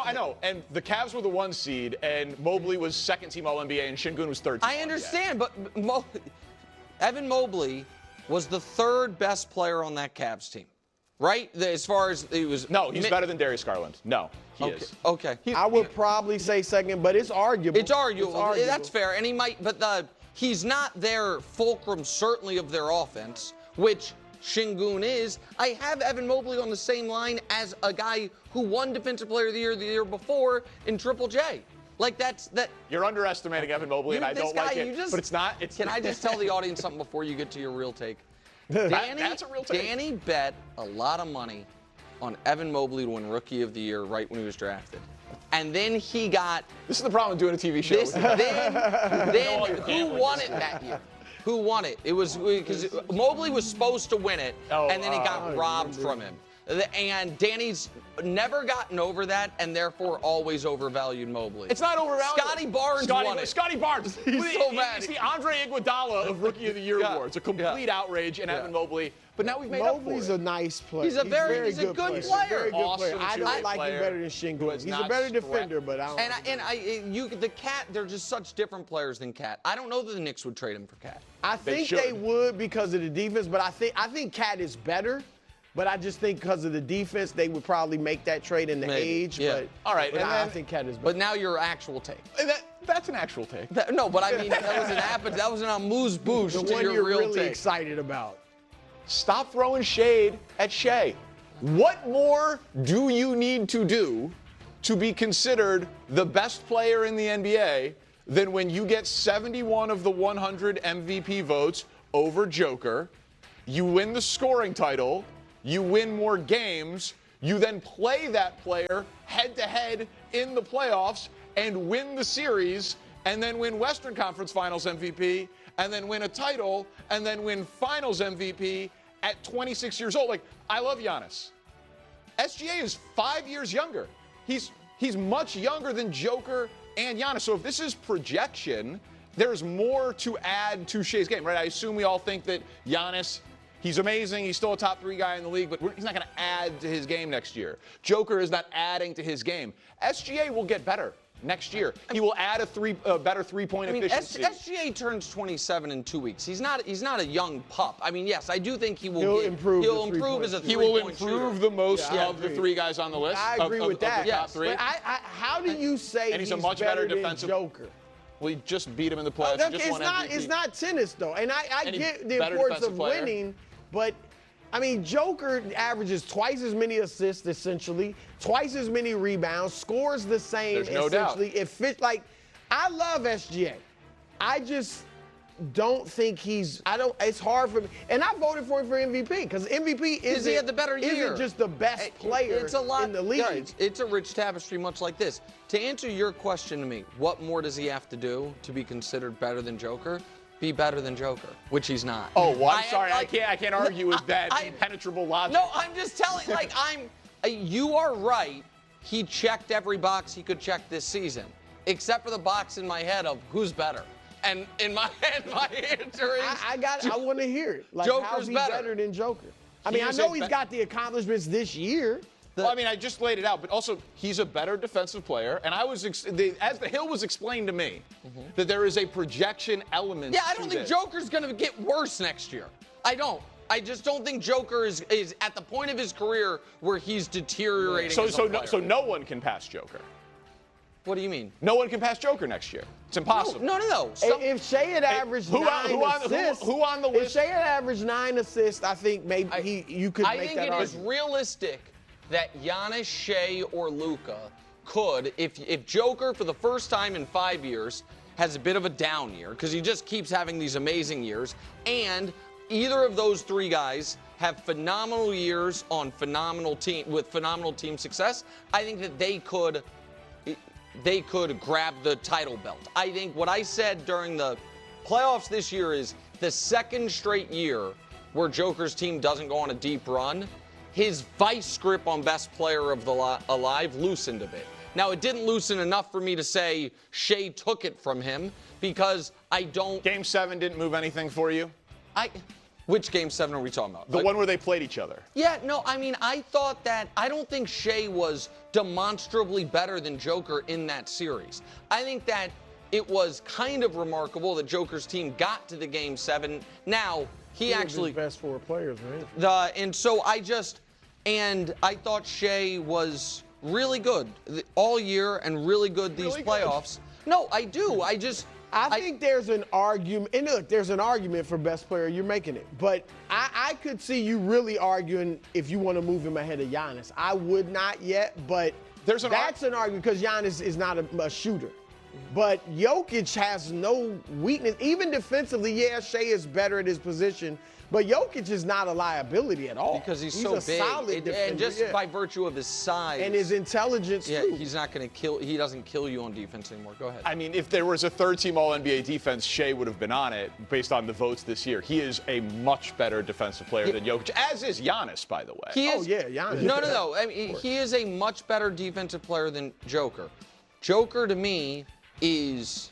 I know. And the Cavs were the 1 seed, and Mobley was second-team All-NBA, and Şengün was third-team I understand, but Evan Mobley was the 3rd best player on that Cavs team, right? As far as he was. No, he's better than Darius Garland. No, he is. Okay. I would probably say second, but it's arguable. It's arguable. That's fair. And he might, but he's not their fulcrum, certainly, of their offense, which Şengün is. I have Evan Mobley on the same line as a guy who won Defensive Player of the year before in Triple J. Like that. You're underestimating Evan Mobley, and I don't like it. But it's not. Can I just tell the audience something before you get to your real take? That's a real take. Danny bet a lot of money on Evan Mobley to win Rookie of the Year right when he was drafted. And then he got. This is the problem with doing a TV show. Then who won it that year? Who won it? It was because Mobley was supposed to win it, and then he got robbed from him. And Danny's never gotten over that, and therefore always overvalued Mobley. It's not overvalued. Scotty Barnes won it. Scotty Barnes. He's so mad. It's the Andre Iguodala of Rookie of the Year award. It's a complete outrage, and Evan Mobley. But now we've made up for it. Mobley's a nice player. He's a very good player. He's a very good Awesome player. I don't like him better than Şengün. He's a better defender, but I don't. The Cat, they're just such different players than Cat. I don't know that the Knicks would trade him for Cat. I think they would because of the defense, but I think Cat is better. But I just think because of the defense, they would probably make that trade in the age. Yeah. But, all right, but I think Cat is better. But now your actual take. That's an actual take. No, but I mean, that was an amuse-bouche to one your you're real really take. excited about. Stop throwing shade at Shai. What more do you need to do to be considered the best player in the NBA than when you get 71 of the 100 MVP votes over Joker, you win the scoring title, you win more games, you then play that player head-to-head in the playoffs and win the series, and then win Western Conference Finals MVP, and then win a title, and then win Finals MVP at 26 years old. Like, I love Giannis. SGA is 5 years younger. He's much younger than Joker and Giannis. So if this is projection, there's more to add to Shai's game, right? I assume we all think that Giannis, he's amazing. He's still a top 3 guy in the league, but he's not going to add to his game next year. Joker is not adding to his game. SGA will get better next year. He will add a better three-point efficiency. SGA turns 27 in 2 weeks. He's not a young pup. I mean, yes, I do think he will improve. He'll improve as a He will three-point improve shooter. the most of the 3 guys on the list. I agree with that. Of the top 3. But how do you say and he's a much much better than defensive Joker? Well, he just beat him in the playoffs. It's not tennis, though. And I get the better importance of defensive player. winning, but I mean, Joker averages twice as many assists, essentially, twice as many rebounds, scores the same, There's no essentially. doubt. It fits like, I love SGA. I just don't think it's hard for me. And I voted for him for MVP because MVP he had the better year. isn't just the best player in the league. Yeah, it's a rich tapestry much like this. To answer your question to me, what more does he have to do to be considered better than Joker? Be better than Joker, which he's not. Oh, well, I'm sorry. I can't argue with that impenetrable logic. No, I'm just telling, you are right. He checked every box he could check this season, except for the box in my head of who's better. And in my head, my answer is I want to hear it. Like, Joker's how's he better than Joker? I mean, I know he's got the accomplishments this year. Well, I mean, I just laid it out, but also he's a better defensive player. And I was, as the Hill was explained to me, that there is a projection element. Yeah, I don't think Joker's going to get worse next year. I don't. I just don't think Joker is at the point of his career where he's deteriorating. So no one can pass Joker. What do you mean? No one can pass Joker next year. It's impossible. No. If Shai had averaged 9 assists, who on the list? If Shai had averaged 9 assists, I think maybe you could make that argument. I think it is realistic that Giannis, Shai, or Luka could, if Joker for the first time in 5 years has a bit of a down year because he just keeps having these amazing years, and either of those 3 guys have phenomenal years on phenomenal team success, I think that they could grab the title belt. I think what I said during the playoffs this year is the second straight year where Joker's team doesn't go on a deep run, his vice grip on best player of the alive loosened a bit. Now, it didn't loosen enough for me to say Shai took it from him because I don't... Game 7 didn't move anything for you? Which Game 7 are we talking about? The one where they played each other. Yeah, no, I mean, I thought that... I don't think Shai was demonstrably better than Joker in that series. I think that it was kind of remarkable that Joker's team got to the Game 7. Now, he actually... the best 4 players, man. And so I thought Shai was really good all year and really good these playoffs. No, I do. I think there's an argument, and look, there's an argument for best player. You're making it, but I could see you really arguing if you want to move him ahead of Giannis. I would not yet, but that's an argument because Giannis is not a shooter. But Jokic has no weakness, even defensively. Yeah, Shai is better at his position, but Jokic is not a liability at all because he's so big, solid defender, and just by virtue of his size and his intelligence. Yeah, too. he's not going to kill. He doesn't kill you on defense anymore. Go ahead. I mean, if there was a third-team All-NBA defense, Shai would have been on it based on the votes this year. He is a much better defensive player than Jokic, as is Giannis, by the way. Giannis. No. I mean, he is a much better defensive player than Joker. Joker, to me, is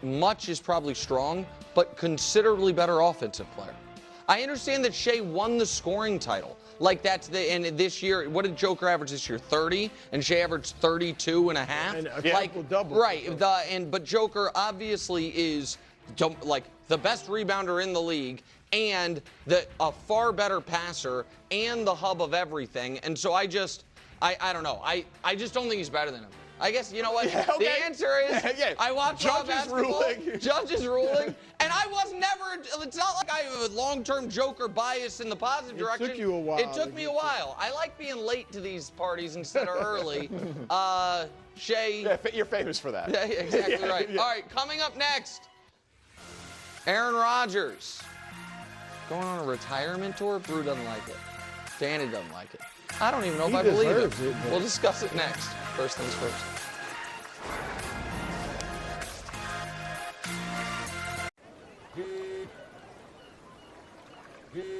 much is probably strong, but considerably better offensive player. I understand that Shai won the scoring title. Like and this year, what did Joker average this year? 30, and Shai averaged 32 and a half. And a double. Right. But Joker obviously is like the best rebounder in the league and a far better passer and the hub of everything. And so I don't know. I just don't think he's better than him. I guess, you know what? Yeah, okay. The answer is I watch basketball. Judge is ruling. And I was never, it's not like I have a long-term Joker bias in the positive direction. It took you a while. It took me a while. I like being late to these parties instead of early. Shai. Yeah, you're famous for that. Yeah, exactly right. Yeah. All right, coming up next, Aaron Rodgers. Going on a retirement tour? Brou doesn't like it. Danny doesn't like it. I don't even know if I believe it. We'll discuss it next. First things first. Yeah.